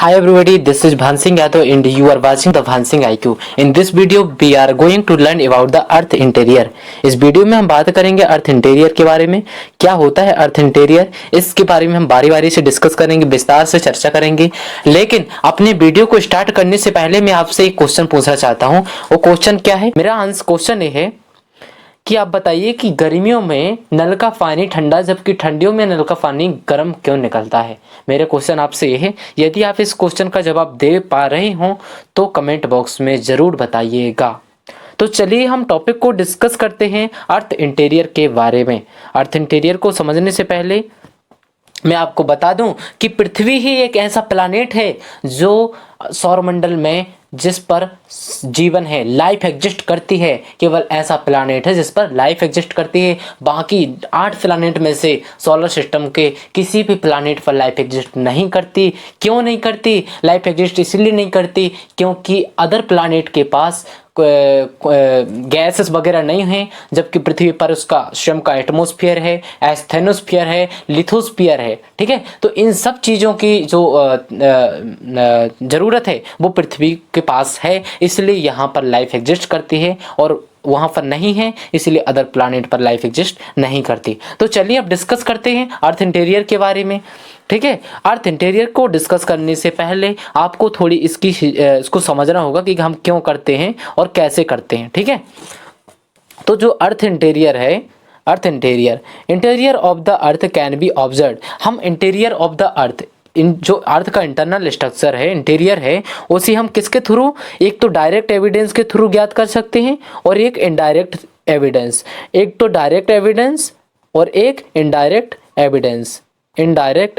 Hi everybody, this is Bhansing Yadav and you are watching the Bhansing IQ. In this video, we are going to learn about the Earth Interior. इस video में हम बात करेंगे अर्थ interior के बारे में। क्या होता है अर्थ इंटीरियर, इसके बारे में हम बारी बारी से डिस्कस करेंगे, विस्तार से चर्चा करेंगे। लेकिन अपने वीडियो को स्टार्ट करने से पहले मैं आपसे एक क्वेश्चन पूछना चाहता हूँ। वो क्वेश्चन क्या है? मेरा आंसर क्वेश्चन ये है कि आप बताइए कि गर्मियों में नल का पानी ठंडा जबकि ठंडियों में नल का पानी गर्म क्यों निकलता है। मेरा क्वेश्चन आपसे ये है। यदि आप इस क्वेश्चन का जवाब दे पा रहे हो तो कमेंट बॉक्स में ज़रूर बताइएगा। तो चलिए हम टॉपिक को डिस्कस करते हैं अर्थ इंटीरियर के बारे में। अर्थ इंटीरियर को समझने से पहले मैं आपको बता दूं कि पृथ्वी ही एक ऐसा प्लैनेट है जो सौरमंडल में जिस पर जीवन है, लाइफ एग्जिस्ट करती है। केवल ऐसा प्लैनेट है जिस पर लाइफ एग्जिस्ट करती है। बाकी 8 प्लैनेट में से सोलर सिस्टम के किसी भी प्लैनेट पर लाइफ एग्जिस्ट नहीं करती। क्यों नहीं करती? लाइफ एग्जिस्ट इसलिए नहीं करती क्योंकि अदर प्लैनेट के पास गैसेस वगैरह नहीं हैं, जबकि पृथ्वी पर उसका स्वयं का एटमॉस्फेयर है, एस्थेनोस्फीयर है, लिथोस्फीयर है। ठीक है, तो इन सब चीज़ों की जो ज़रूरत है वो पृथ्वी के पास है, इसलिए यहाँ पर लाइफ एग्जिस्ट करती है और वहाँ पर नहीं है, इसलिए अदर प्लैनेट पर लाइफ एग्जिस्ट नहीं करती। तो चलिए अब डिस्कस करते हैं अर्थ इंटीरियर के बारे में। ठीक है, अर्थ इंटीरियर को डिस्कस करने से पहले आपको थोड़ी इसको समझना होगा कि हम क्यों करते हैं और कैसे करते हैं। ठीक है, तो जो अर्थ इंटीरियर है, अर्थ interior of the earth can be observe. हम इंटीरियर ऑफ द अर्थ, इन जो अर्थ का इंटरनल स्ट्रक्चर है, इंटीरियर है, उसे हम किसके थ्रू, एक तो डायरेक्ट एविडेंस के थ्रू ज्ञात कर सकते हैं और एक इनडायरेक्ट एविडेंस। एक तो डायरेक्ट एविडेंस और एक इनडायरेक्ट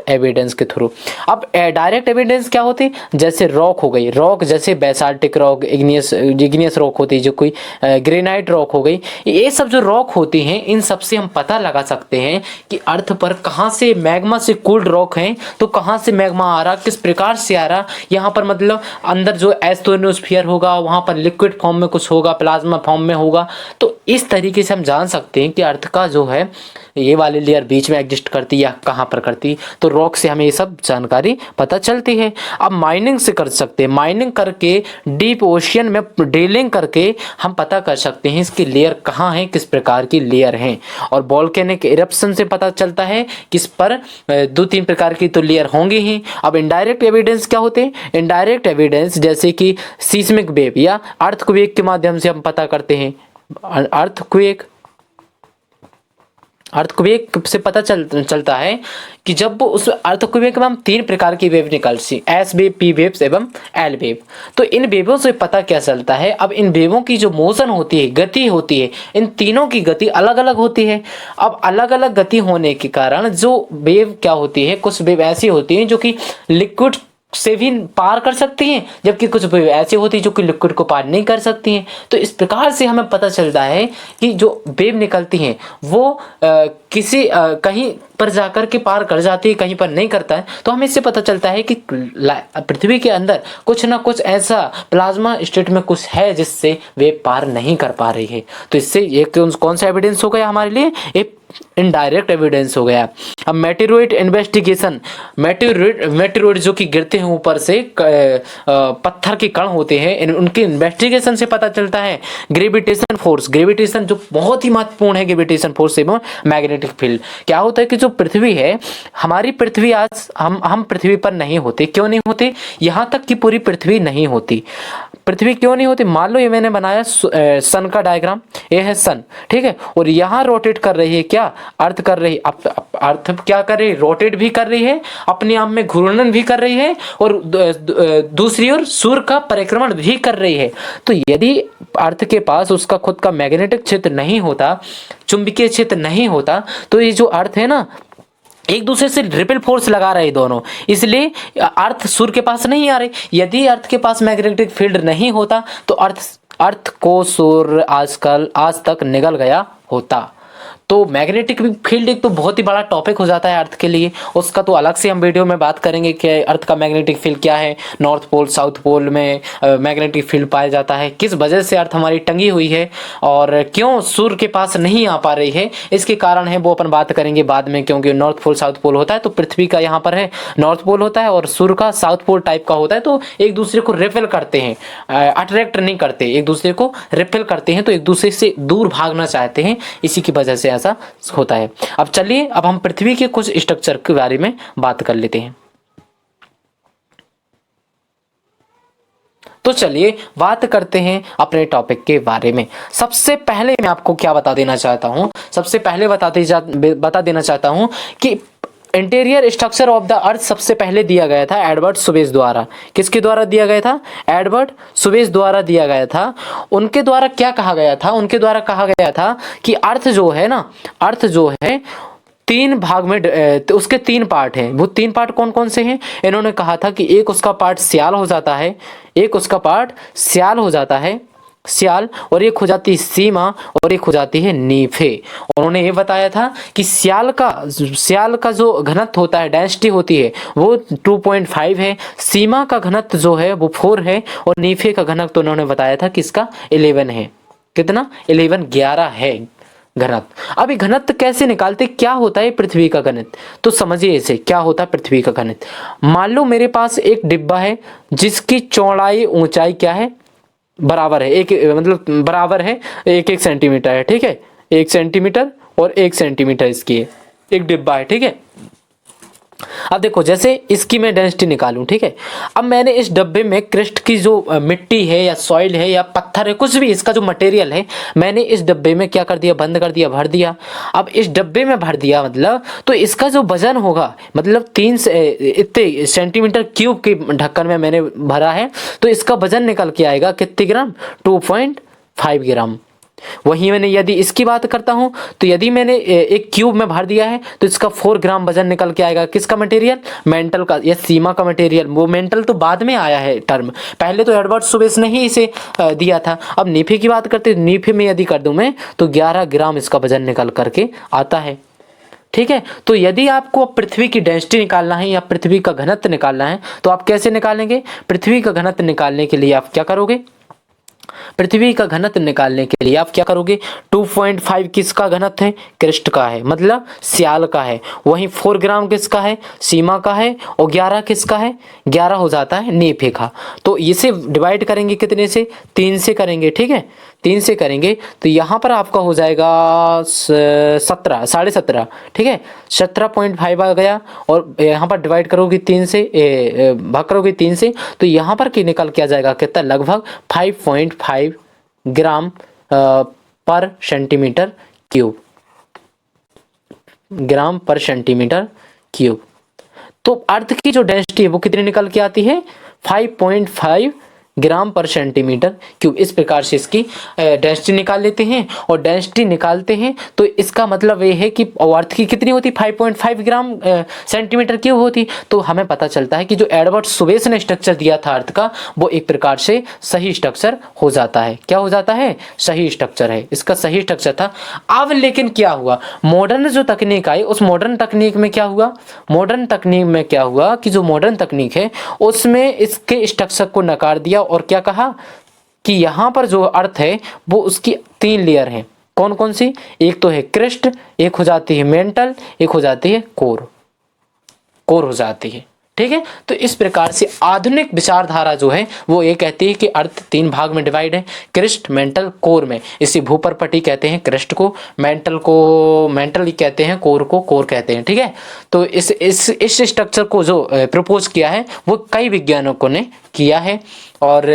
एविडेंस के थ्रू। अब डायरेक्ट एविडेंस क्या होती है? जैसे रॉक हो गई, रॉक जैसे बेसाल्टिक रॉक, इग्नियस रॉक होती है, जो कोई ग्रेनाइट रॉक हो गई। ये सब जो रॉक होती हैं, इन सब से हम पता लगा सकते हैं कि अर्थ पर कहाँ से मैग्मा से कूल्ड रॉक हैं, तो कहाँ से मैग्मा आ रहा, किस प्रकार से आ रहा। यहाँ पर मतलब अंदर जो एस्टोनोस्फीयर होगा वहाँ पर लिक्विड फॉर्म में कुछ होगा, प्लाज्मा फॉर्म में होगा। तो इस तरीके से हम जान सकते हैं कि अर्थ का जो है ये वाली लेयर बीच में एग्जिस्ट करती है या कहाँ पर करती। तो रॉक से हमें ये सब जानकारी पता चलती है। अब माइनिंग से कर सकते हैं, माइनिंग करके डीप ओशियन में ड्रिलिंग करके हम पता कर सकते हैं इसकी लेयर कहाँ है, किस प्रकार की लेयर है। और वोल्केनिक इरप्शन से पता चलता है कि इस पर 2-3 प्रकार की तो लेयर होंगी ही। अब इनडायरेक्ट एविडेंस क्या होते हैं? इनडायरेक्ट एविडेंस जैसे कि सीस्मिक वेव या अर्थक्वेक के माध्यम से हम पता करते हैं। अर्थक्वेक से पता चलता है कि जब उस अर्थक्वेक में हम 3 प्रकार की वेव निकलती, एस वेव, पी वेव्स एवं एल वेव। तो इन वेवों से पता क्या चलता है? अब इन वेवों की जो मोशन होती है, गति होती है, इन तीनों की गति अलग अलग होती है। अब अलग अलग गति होने के कारण जो वेव क्या होती है, कुछ वेव ऐसी होती हैं जो कि लिक्विड से भी पार कर सकती हैं, जबकि कुछ वेव ऐसी होती है जो कि लिक्विड को पार नहीं कर सकती हैं। तो इस प्रकार से हमें पता चलता है कि जो वेव निकलती हैं वो किसी कहीं पर जाकर के पार कर जाती है, कहीं पर नहीं करता है। तो हमें इससे पता चलता है कि पृथ्वी के अंदर कुछ ना कुछ ऐसा प्लाज्मा स्टेट में कुछ है जिससे वेव पार नहीं कर पा रही है। तो इससे ये कौन सा एविडेंस हो गया हमारे लिए? एक इनडायरेक्ट एविडेंस हो गया। अब मेटेरोइड इन्वेस्टिगेशन, मेटेरोइड जो कि गिरते हैं ऊपर से, पत्थर के कण होते हैं, उनके इन्वेस्टिगेशन से पता चलता है। ग्रेविटेशन फोर्स, ग्रेविटेशन जो बहुत ही महत्वपूर्ण है, ग्रेविटेशन फोर्स एवं मैग्नेटिक फील्ड। क्या होता है कि जो पृथ्वी है, हमारी पृथ्वी, आज हम पृथ्वी पर नहीं होते। क्यों नहीं होते? यहाँ तक कि पूरी पृथ्वी नहीं होती। पृथ्वी क्यों नहीं होती? मान लो ये मैंने बनाया सन का डायग्राम, ये है सन, ठीक है, और यहाँ रोटेट कर रही है, क्या अर्थ कर रही, अर्थ क्या कर रही है? रोटेट भी कर रही है, अपने आप में घूर्णन भी कर रही है, और दूसरी ओर सूर्य का परिक्रमण भी कर रही है। तो यदि अर्थ के पास उसका खुद का मैग्नेटिक क्षेत्र नहीं होता, चुंबकीय क्षेत्र नहीं होता, तो ये जो अर्थ है ना, एक दूसरे से रिपल फोर्स लगा रहे दोनों, इसलिए अर्थ सूर्य के पास नहीं आ रही। यदि अर्थ के पास मैग्नेटिक फील्ड नहीं होता तो अर्थ को सूर्य आज तक निगल गया होता। तो मैग्नेटिक फील्ड एक तो बहुत ही बड़ा टॉपिक हो जाता है अर्थ के लिए, उसका तो अलग से हम वीडियो में बात करेंगे कि अर्थ का मैग्नेटिक फील्ड क्या है, नॉर्थ पोल साउथ पोल में मैग्नेटिक फील्ड पाया जाता है, किस वजह से अर्थ हमारी टंगी हुई है और क्यों सूर्य के पास नहीं आ पा रही है, इसके कारण है वो अपन बात करेंगे बाद में। क्योंकि नॉर्थ पोल साउथ पोल होता है तो पृथ्वी का यहाँ पर है नॉर्थ पोल होता है और सूर्य का साउथ पोल टाइप का होता है, तो एक दूसरे को रिपेल करते हैं, अट्रैक्ट नहीं करते, एक दूसरे को रिपेल करते हैं, तो एक दूसरे से दूर भागना चाहते हैं, इसी की वजह से ऐसा होता है। अब चलिए अब हम पृथ्वी के कुछ स्ट्रक्चर के बारे में बात कर लेते हैं। तो चलिए बात करते हैं अपने टॉपिक के बारे में। सबसे पहले मैं आपको क्या बता देना चाहता हूं, सबसे पहले बता देना चाहता हूं कि इंटीरियर स्ट्रक्चर ऑफ द अर्थ सबसे पहले दिया गया था एडवर्ड सुबेस द्वारा। किसके द्वारा दिया गया था? एडवर्ड सुबेस द्वारा दिया गया था। उनके द्वारा क्या कहा गया था? उनके द्वारा कहा गया था कि अर्थ जो है ना, अर्थ जो है तीन भाग में, तो उसके तीन पार्ट हैं। वो तीन पार्ट कौन कौन से हैं? इन्होंने कहा था कि एक उसका पार्ट स्याल हो जाता है, एक उसका पार्ट स्याल हो जाता है, स्याल, और एक हो जाती है सीमा और एक हो जाती है नीफे। उन्होंने ये बताया था कि स्याल का जो घनत्व होता है, डेंसिटी होती है, वो 2.5 है, सीमा का घनत्व जो है वो 4 है और नीफे का घनत्व तो उन्होंने बताया था कि इसका 11 है। कितना? 11 है घनत्व। अब ये घनत्व कैसे निकालते, क्या होता है पृथ्वी का घनत्व? तो समझिए इसे, क्या होता है पृथ्वी का घनत्व। मान लो मेरे पास एक डिब्बा है जिसकी चौड़ाई ऊंचाई क्या है? बराबर है, एक मतलब बराबर है 1 सेंटीमीटर है, ठीक है, 1 सेंटीमीटर और 1 सेंटीमीटर इसकी है, एक डिब्बा है, ठीक है। अब देखो जैसे इसकी मैं डेंसिटी निकालूं, ठीक है। अब मैंने इस डब्बे में क्रिस्ट की जो मिट्टी है या सॉइल है या पत्थर है, कुछ भी इसका जो मटेरियल है, मैंने इस डब्बे में क्या कर दिया? बंद कर दिया, भर दिया। अब इस डब्बे में भर दिया मतलब तो इसका जो वजन होगा, मतलब 3 इतने सेंटीमीटर क्यूब के ढक्कन में मैंने भरा है, तो इसका वजन निकल के आएगा कितने ग्राम? 2.5 ग्राम। वहीं मैंने यदि इसकी बात करता हूं तो यदि मैंने एक क्यूब में भर दिया है तो इसका 4 ग्राम वजन निकल के आएगा। किसका मटेरियल? मेंटल का या सीमा का मटेरियल। वो मेंटल तो बाद में आया है टर्म, पहले तो एडवर्ड सुबेस ने ही इसे दिया था। अब नीफे की बात करते, नीफे में यदि कर दूं मैं तो 11 ग्राम इसका वजन निकल करके आता है, ठीक है। तो यदि आपको पृथ्वी की डेंसिटी निकालना है या पृथ्वी का घनत्व निकालना है तो आप कैसे निकालेंगे? पृथ्वी का घनत्व निकालने के लिए आप क्या करोगे? पृथ्वी का घनत्व निकालने के लिए आप क्या करोगे? 2.5 किसका घनत्व है? क्रिस्ट का है, मतलब स्याल का है। वहीं 4 ग्राम किसका है? सीमा का है। और 11 किसका है? 11 हो जाता है नीफे का। तो इसे डिवाइड करेंगे कितने से? 3 से करेंगे, ठीक है, 3 से करेंगे तो यहाँ पर आपका हो जाएगा 17.5, ठीक है, 17.5 आ गया। और यहाँ पर डिवाइड करोगे 3 से, भाग करोगे 3 से, तो यहाँ पर की निकल के आ जाएगा कितना? लगभग 5.5 ग्राम पर सेंटीमीटर क्यूब, ग्राम पर सेंटीमीटर क्यूब। तो अर्थ की जो डेंसिटी है वो कितनी निकल के आती है? 5.5 ग्राम पर सेंटीमीटर क्यूब। इस प्रकार से इसकी डेंसिटी निकाल लेते हैं। और डेंसिटी निकालते हैं तो इसका मतलब ये है कि अर्थ की कितनी होती? 5.5 ग्राम सेंटीमीटर क्यूब होती। तो हमें पता चलता है कि जो एडवर्ड सुबेस ने स्ट्रक्चर दिया था अर्थ का, वो एक प्रकार से सही स्ट्रक्चर हो जाता है। क्या हो जाता है? सही स्ट्रक्चर है, इसका सही स्ट्रक्चर था। अब लेकिन क्या हुआ? मॉडर्न जो तकनीक आई, उस मॉडर्न तकनीक में क्या हुआ? मॉडर्न तकनीक में क्या हुआ कि जो मॉडर्न तकनीक है उसमें इसके स्ट्रक्चर को नकार दिया और क्या कहा कि यहां पर जो अर्थ है वो उसकी 3 लेयर हैं। कौन कौन सी? एक तो है क्रिस्ट, एक हो जाती है मेंटल, एक हो जाती है कोर, कोर हो जाती है, ठीक है। तो इस प्रकार से आधुनिक विचारधारा जो है वो ये कहती है कि अर्थ 3 भाग में डिवाइड है, क्रिस्ट, मेंटल, कोर में। इसे भूपर्पटी कहते हैं क्रिस्ट को, मेंटल को मेंटल ही कहते हैं, कोर को कोर कहते हैं, ठीक है। तो इस स्ट्रक्चर को जो प्रपोज किया है वो कई वैज्ञानिकों ने किया है। और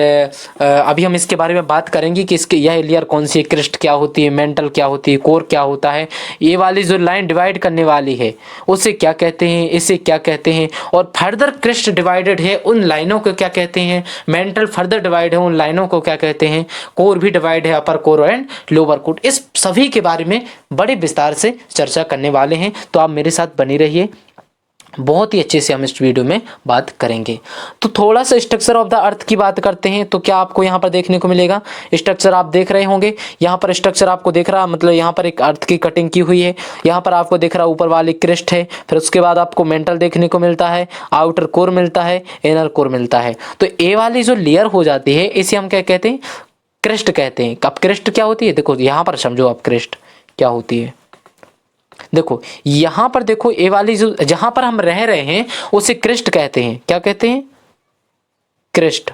अभी हम इसके बारे में बात करेंगे कि इसके यह लेयर कौन सी है, क्रिस्ट क्या होती है, मेंटल क्या होती है, कोर क्या होता है। ये वाली जो लाइन डिवाइड करने वाली है उसे क्या कहते हैं, इसे क्या कहते हैं। और फर्दर क्रिस्ट डिवाइडेड है, उन लाइनों को क्या कहते हैं। मेंटल फर्दर डिवाइड है, उन लाइनों को क्या कहते हैं। कोर भी डिवाइड है, अपर कोर एंड लोअर कोर। इस सभी के बारे में बड़े विस्तार से चर्चा करने वाले हैं, तो आप मेरे साथ बने रहिए। बहुत ही अच्छे से हम इस वीडियो में बात करेंगे। तो थोड़ा सा स्ट्रक्चर ऑफ द अर्थ की बात करते हैं। तो क्या आपको यहाँ पर देखने को मिलेगा, स्ट्रक्चर आप देख रहे होंगे, यहाँ पर स्ट्रक्चर आपको देख रहा, मतलब यहाँ पर एक अर्थ की कटिंग की हुई है, यहाँ पर आपको दिख रहा ऊपर वाली क्रिस्ट है, फिर उसके बाद आपको मेंटल देखने को मिलता है, आउटर कोर मिलता है, इनर कोर मिलता है। तो ए वाली जो लेयर हो जाती है इसे हम क्या कहते हैं, क्रिस्ट कहते हैं। अब क्रिस्ट क्या होती है, देखो यहाँ पर समझो आप क्रिस्ट क्या होती है। देखो यहां पर देखो, ए वाली जो जहां पर हम रह रहे हैं उसे क्रिस्ट कहते हैं। क्या कहते हैं, क्रिस्ट,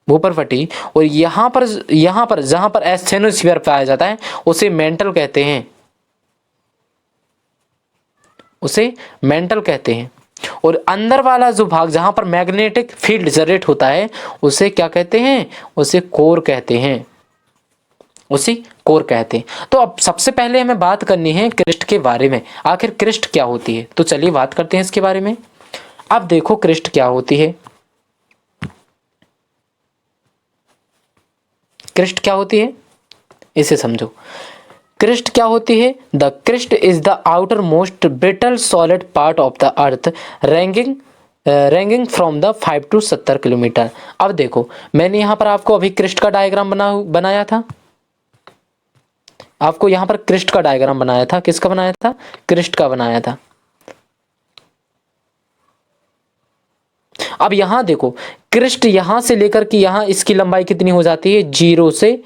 भूपरपट्टी। और यहां पर जहां पर एस्थेनोस्फीयर पाया जाता है उसे मेंटल कहते हैं, उसे मेंटल कहते हैं। और अंदर वाला जो भाग जहां पर मैग्नेटिक फील्ड जनरेट होता है उसे क्या कहते हैं, उसे कोर कहते हैं, उसी कोर कहते हैं। तो अब सबसे पहले हमें बात करनी है क्रिस्ट के बारे में, आखिर क्रिस्ट क्या होती है। तो चलिए बात करते हैं इसके बारे में। अब देखो क्रिस्ट क्या होती है, क्रिस्ट क्या होती है इसे समझो। क्रिस्ट क्या होती है, the crust is the outer most brittle solid part of the earth ranging from the 5 to 70 kilometre. अब देखो मैंने यहाँ पर आपको अभी क्रिस्ट का डायग्राम बनाया था, आपको यहां पर क्रिस्ट का डायग्राम बनाया था। किसका बनाया था, क्रिस्ट का बनाया था। अब यहां देखो क्रिस्ट यहां से लेकर के यहां इसकी लंबाई कितनी हो जाती है, 0 से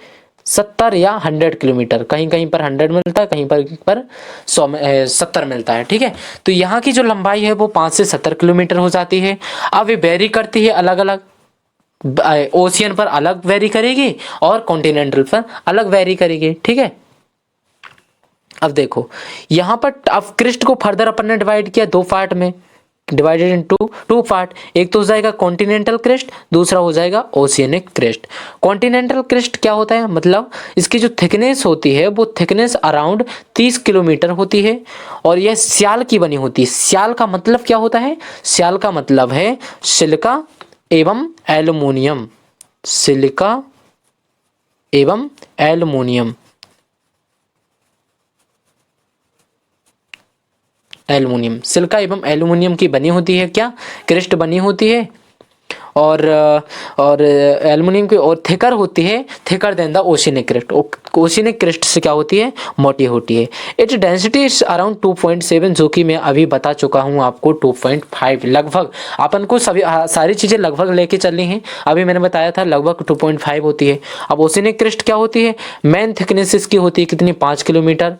70 या 100 किलोमीटर। कहीं कहीं पर 100 मिलता है, कहीं पर 70 मिलता है। ठीक है, तो यहाँ की जो लंबाई है वो 5 से 70 किलोमीटर हो जाती है। अब ये वेरी करती है अलग अलग, ओशियन पर अलग वेरी करेगी और कॉन्टिनेंटल पर अलग वेरी करेगी। ठीक है, अब देखो यहां पर अब क्रिस्ट को फर्दर अपन ने डिवाइड किया 2 पार्ट में, डिवाइडेड इनटू 2 पार्ट। एक तो हो जाएगा कॉन्टिनेंटल क्रिस्ट, दूसरा हो जाएगा ओशियनिक क्रिस्ट। कॉन्टिनेंटल क्रिस्ट क्या होता है, मतलब इसकी जो थिकनेस होती है वो थिकनेस अराउंड 30 किलोमीटर होती है और यह स्याल की बनी होती है। स्याल का मतलब क्या होता है, स्याल का मतलब है सिलिका एवं एल्युमिनियम, सिलिका एवं एल्युमिनियम, एल्युमिनियम, सिलिका एवं एल्युमिनियम की बनी होती है क्या, क्रिस्ट बनी होती है। और एल्युमिनियम की और थिकर होती है, thicker than the oceanic crust. Oceanic crust से क्या होती है, मोटी होती है। इट्स डेंसिटी इज अराउंड 2.7, जो कि मैं अभी बता चुका हूं आपको 2.5 लगभग। अपन को सभी सारी चीज़ें लगभग लेके चलनी है, अभी मैंने बताया था लगभग 2.5 होती है। अब ओशियनिक क्रिस्ट क्या होती है, मेन थिकनेस इसकी होती है कितनी, 5 किलोमीटर।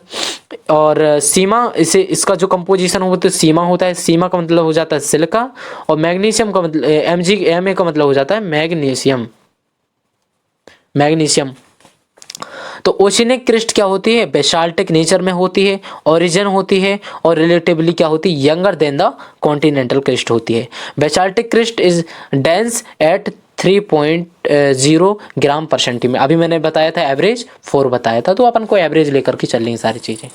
और सीमा, इसे इसका जो कंपोजिशन होता है सीमा होता है, सीमा का मतलब हो जाता है सिलिका और मैग्नीशियम का मतलब MgMa का मतलब हो जाता है मैग्नीशियम, मैग्नीशियम। तो ओशियनिक क्रिस्ट क्या होती है, बेसाल्टिक नेचर में होती है, ओरिजिन होती है और रिलेटिवली क्या होती है, younger than the continental crust होती है। Basaltic crust is dense at 3.0 gram per centimetre. अभी मैंने बताया था एवरेज 4 बताया था, तो अपन को एवरेज लेकर के चल रही सारी चीज़ें।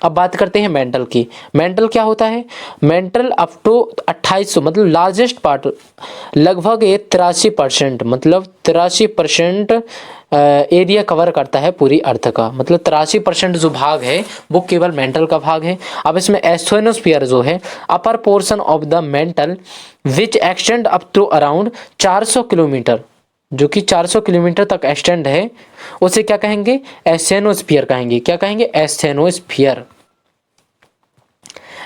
अब बात करते हैं मेंटल की। मेंटल क्या होता है, मेंटल अप टू 2800 मतलब लार्जेस्ट पार्ट, लगभग ये 83%, मतलब 83% एरिया कवर करता है पूरी अर्थ का, मतलब 83% जो भाग है वो केवल मेंटल का भाग है। अब इसमें एस्थेनोस्फीयर जो है, upper portion of the mantle which extend up to around 400 kilometre, जो कि 400 किलोमीटर तक एक्सटेंड है, उसे क्या कहेंगे, एस्थेनोस्फीयर कहेंगे। क्या कहेंगे, एस्थेनोस्फीयर,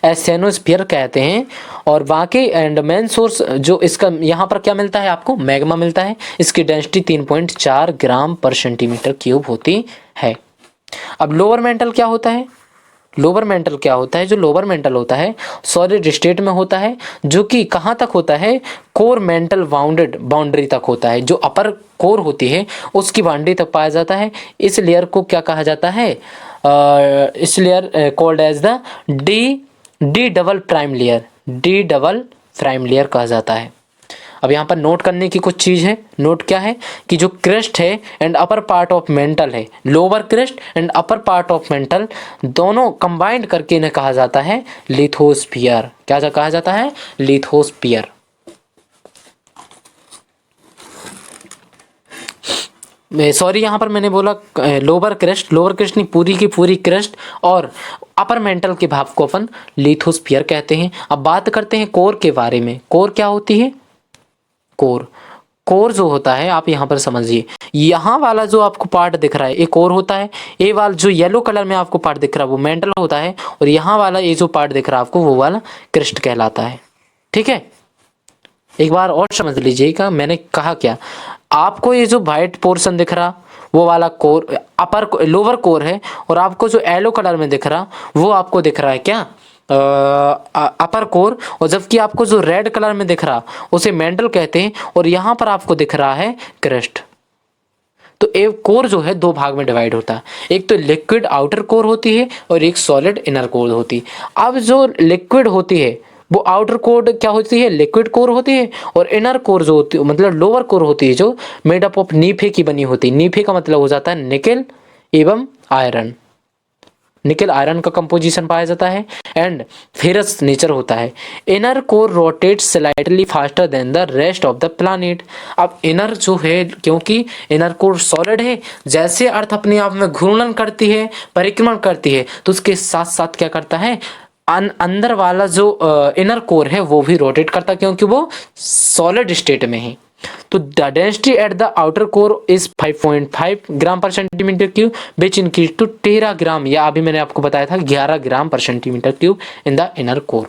एस्थेनोस्फीयर कहते हैं। और बाकी एंड मेन सोर्स जो इसका यहाँ पर क्या मिलता है आपको, मैग्मा मिलता है। इसकी डेंसिटी 3.4 ग्राम पर सेंटीमीटर क्यूब होती है। अब लोअर मेंटल क्या होता है, लोअर मेंटल क्या होता है, जो लोअर मेंटल होता है सॉलिड स्टेट में होता है, जो कि कहाँ तक होता है, कोर मेंटल बाउंड्री तक होता है। जो अपर कोर होती है उसकी बाउंड्री तक पाया जाता है। इस लेयर को क्या कहा जाता है, इस layer called as the D double prime layer, D double prime layer कहा जाता है। अब यहाँ पर नोट करने की कुछ चीज़ है, नोट क्या है कि जो क्रिस्ट है and upper part of mantle है, lower crust and upper part of mantle दोनों कंबाइंड करके इन्हें कहा जाता है लिथोस्फीयर। क्या कहा जाता है, लिथोस्फीयर। सॉरी, यहाँ पर मैंने बोला लोअर क्रेस्ट, लोअर क्रेस्ट नहीं, पूरी की पूरी क्रेस्ट, और अपर मेंटल के भाग को अपन लिथोस्फीयर कहते हैं। अब बात करते हैं कोर के बारे में। कोर क्या होती है? कोर, कोर जो होता है आप यहाँ पर समझिए, यहाँ वाला जो आपको पार्ट दिख रहा है ये कोर होता है। ये वाला जो येलो कलर में आपको पार्ट दिख रहा है वो मेंटल होता है, और यहाँ वाला ये जो पार्ट दिख रहा है आपको वो वाला क्रेस्ट कहलाता है। ठीक है, एक बार और समझ लीजिएगा मैंने कहा क्या। आपको ये जो वाइट पोर्शन दिख रहा वो वाला कोर अपर लोअर कोर है, और आपको जो येलो कलर में दिख रहा वो आपको दिख रहा है क्या, अपर कोर। और जबकि आपको जो रेड कलर में दिख रहा उसे मेंटल कहते हैं, और यहाँ पर आपको दिख रहा है क्रेस्ट। तो एक कोर जो है दो भाग में डिवाइड होता है, एक तो लिक्विड आउटर कोर होती है और एक सॉलिड इनर कोर होती है। अब जो लिक्विड होती है वो आउटर कोर क्या होती है, लिक्विड कोर होती है, और इनर कोर जो होती है मतलब लोअर कोर होती है जो मेड अप ऑफ नीफे की बनी होती है। नीफे का मतलब हो जाता है निकेल एवं आयरन, निकेल आयरन का कंपोजिशन पाया जाता है, एंड फेरस नेचर होता है। Inner core rotates slightly faster than the rest of the planet. अब इनर जो है, क्योंकि इनर कोर सॉलिड है, जैसे अर्थ अपने आप में घूर्णन करती है, परिक्रमण करती है, तो उसके साथ साथ क्या करता है, अंदर वाला जो इनर कोर है वो भी रोटेट करता है, क्योंकि वो सॉलिड स्टेट में है। तो the density at the outer core is 5.5 gram per centimetre cube which increase to 13 gram, या अभी मैंने आपको बताया था 11 gram per centimetre cube in the inner core.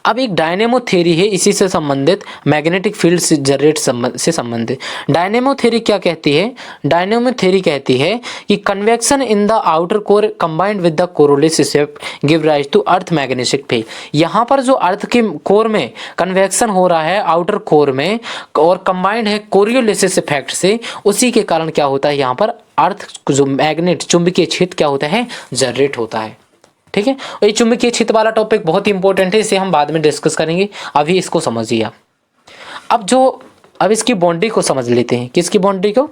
अब एक डायनेमो थ्योरी है इसी से संबंधित, मैग्नेटिक फील्ड से जनरेट से संबंधित। डायनेमो थ्योरी क्या कहती है? डायनेमो थ्योरी कहती है कि convection in the outer core combined with the Coriolis effect give rise to earth magnetic field. यहाँ पर जो अर्थ के कोर में कन्वेक्शन हो रहा है आउटर कोर में, और कंबाइंड है कोरियोलिसिस इफेक्ट से, उसी के कारण क्या होता है, यहाँ पर अर्थ जो मैग्नेट चुंबकीय क्षेत्र क्या होता है, जनरेट होता है। ठीक है, ये चुंबकीय क्षेत्र वाला टॉपिक बहुत ही इंपॉर्टेंट है, इसे हम बाद में डिस्कस करेंगे, अभी इसको समझिए आप। अब इसकी बाउंड्री को समझ लेते हैं। किसकी बाउंड्री को?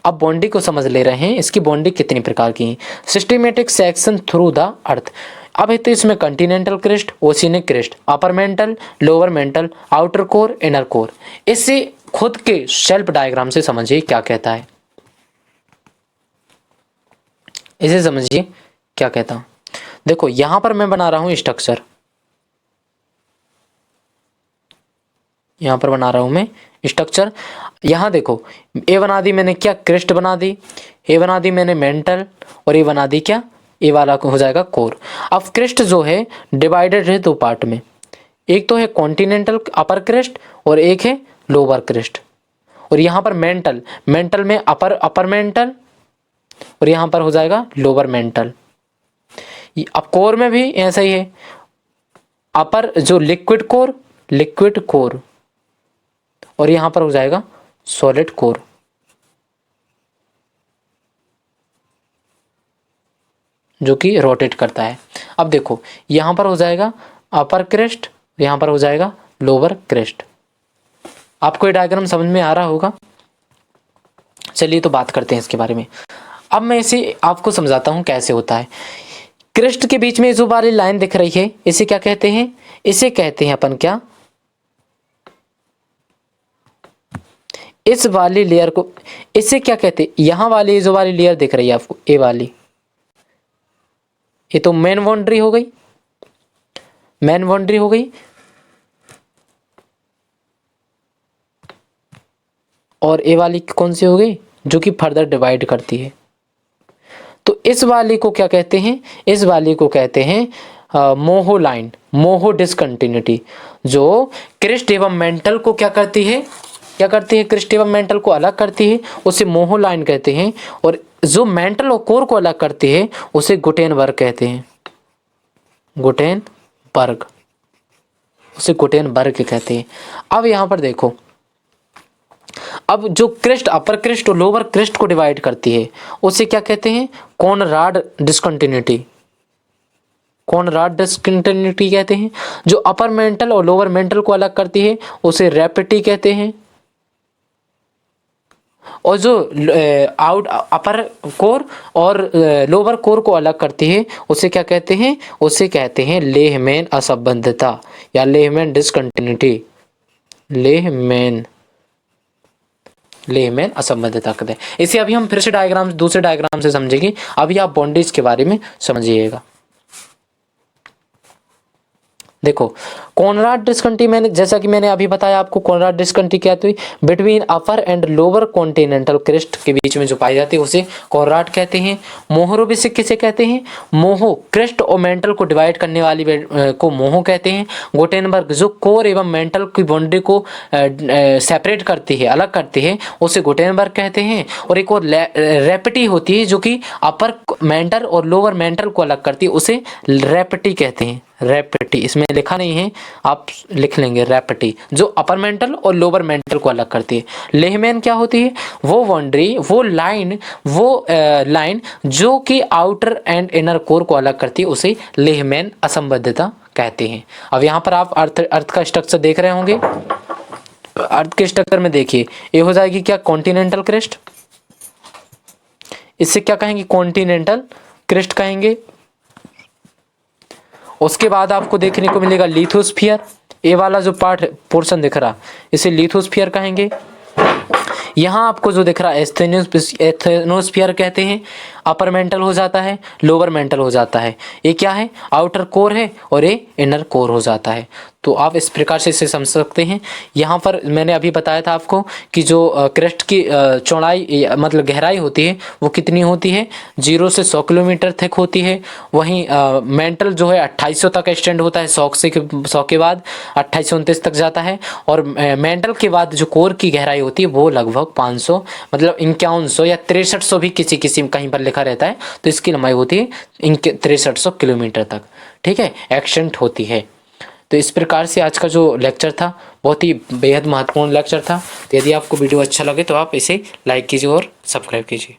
अब बाउंड्री को समझ ले रहे हैं, इसकी बाउंड्री कितनी प्रकार की है। Systematic section through the earth. अब है तो इसमें Continental crest, oceanic crest, upper mantle, lower mental, outer core, inner core. इसे खुद के सेल्फ डायग्राम से समझिए क्या कहता है, इसे समझिए क्या कहता हूं। देखो यहां पर मैं बना रहा हूं स्ट्रक्चर, यहां पर बना रहा हूं मैं स्ट्रक्चर। यहां देखो ए बना दी मैंने, क्या क्रेस्ट बना दी, ए बना दी मैंने मेंटल, और ये बना दी क्या, ये वाला हो जाएगा कोर। अब क्रेस्ट जो है डिवाइडेड है दो पार्ट में, एक तो है कॉन्टिनेंटल अपर क्रेस्ट और एक है लोअर क्रेस्ट। और यहाँ पर मेंटल, मेंटल में अपर मेंटल, और यहाँ पर हो जाएगा लोअर मेंटल। अब कोर में भी ऐसा ही है, अपर जो लिक्विड कोर, और यहां पर हो जाएगा सॉलिड कोर। जो कि रोटेट करता है। अब देखो यहां पर हो जाएगा अपर क्रेस्ट, यहां पर हो जाएगा लोअर क्रेस्ट। आपको ये डायग्राम समझ में आ रहा होगा। चलिए तो बात करते हैं इसके बारे में। अब मैं इसे आपको समझाता हूं कैसे होता है। क्रेस्ट के बीच में जो वाली लाइन दिख रही है इसे क्या कहते हैं, इसे कहते हैं अपन क्या, इस वाली लेयर को इसे क्या कहते हैं, यहां वाली जो वाली लेयर दिख रही है आपको, ए वाली, ये तो मेन बाउंड्री हो गई, मेन बाउंड्री हो गई। और ए वाली कौन सी हो गई, जो कि फर्दर डिवाइड करती है। तो इस वाली को क्या कहते हैं, इस वाली को कहते हैं मोहो लाइन, मोहो डिसकंटिन्यूटी, जो क्रेस्ट एवं मेंटल को क्या करती है, क्रेस्ट एवं मेंटल को अलग करती है, उसे मोहो लाइन कहते हैं। और जो मेंटल और कोर को अलग करती है उसे गुटेनबर्ग कहते हैं, गुटेनबर्ग, उसे गुटेनबर्ग कहते हैं। अब यहां पर देखो, अब जो क्रेस्ट अपर क्रेस्ट और लोअर क्रेस्ट को डिवाइड करती है उसे क्या कहते हैं, कॉनराड डिसकंटिन्यूटी, कॉनराड डिसकंटिन्यूटी कहते हैं। जो अपर मेंटल और लोअर मेंटल को अलग करती है उसे रैपिटी कहते हैं। और जो अपर कोर और लोअर कोर को अलग करती है उसे क्या कहते हैं, उसे कहते हैं लेहमैन असंबद्धता या लेहमैन डिसकंटिन्यूटी, लेहमैन लेहमैन असंबद्धता कहते हैं। इसे अभी हम फिर से डायग्राम, दूसरे डायग्राम से समझेंगे। अभी आप बॉन्डेज के बारे में समझिएगा। देखो कॉनराड डिस्कंटी, मैंने जैसा कि मैंने अभी बताया आपको, कॉनराड डिस्कंटी क्या थी, between upper and lower continental crest के बीच में जो पाई जाती है उसे कॉनराड कहते हैं। मोहरो बेसिक किसे कहते हैं, मोहो, क्रेस्ट और मेंटल को डिवाइड करने वाली को मोहो कहते हैं। गुटेनबर्ग जो कोर एवं मेंटल की बाउंड्री को सेपरेट करती है, अलग करती है, उसे गुटेनबर्ग कहते हैं। और एक और रेपटी होती है जो कि अपर मेंटल और लोअर मेंटल को अलग करती है, उसे रेपटी कहते हैं। रेपटी इसमें लिखा नहीं है, आप लिख लेंगे रेपटी, जो अपर मेंटल और लोअर मेंटल को अलग करती है। लेहमैन क्या होती है, वो बाउंड्री, वो लाइन जो कि आउटर एंड इनर कोर को अलग करती है, उसे लेहमैन असंबद्धता कहते हैं। अब यहाँ पर आप अर्थ का स्ट्रक्चर देख रहे होंगे। अर्थ के स्ट्रक्चर में देखिए, ये हो जाएगी क्या, कॉन्टिनेंटल क्रेस्ट, इससे क्या कहेंगे, कॉन्टिनेंटल क्रेस्ट कहेंगे। उसके बाद आपको देखने को मिलेगा लिथोस्फीयर, ये वाला जो पोर्शन दिख रहा इसे लिथोस्फीयर कहेंगे। यहाँ आपको जो दिख रहा है एस्थेनोस्फीयर कहते हैं। अपर मेंटल हो जाता है, लोअर मेंटल हो जाता है। ये क्या है, आउटर कोर है और ये इनर कोर हो जाता है। तो आप इस प्रकार से इसे समझ सकते हैं। यहाँ पर मैंने अभी बताया था आपको कि जो क्रेस्ट की चौड़ाई मतलब गहराई होती है वो कितनी होती है, 0 से 100 किलोमीटर तक होती है। वहीं मेंटल जो है 2800 तक एक्सटेंड होता है, 100 के बाद 2829 तक जाता है। और मेंटल के बाद जो कोर की गहराई होती है वो लगभग 500 मतलब 5100 या 6300 भी किसी कहीं पर लिखा रहता है, तो इसकी लंबाई होती है 6300 किलोमीटर तक, ठीक है, एक्सटेंड होती है। तो इस प्रकार से आज का जो लेक्चर था बहुत ही बेहद महत्वपूर्ण लेक्चर था। तो यदि आपको वीडियो अच्छा लगे तो आप इसे लाइक कीजिए और सब्सक्राइब कीजिए।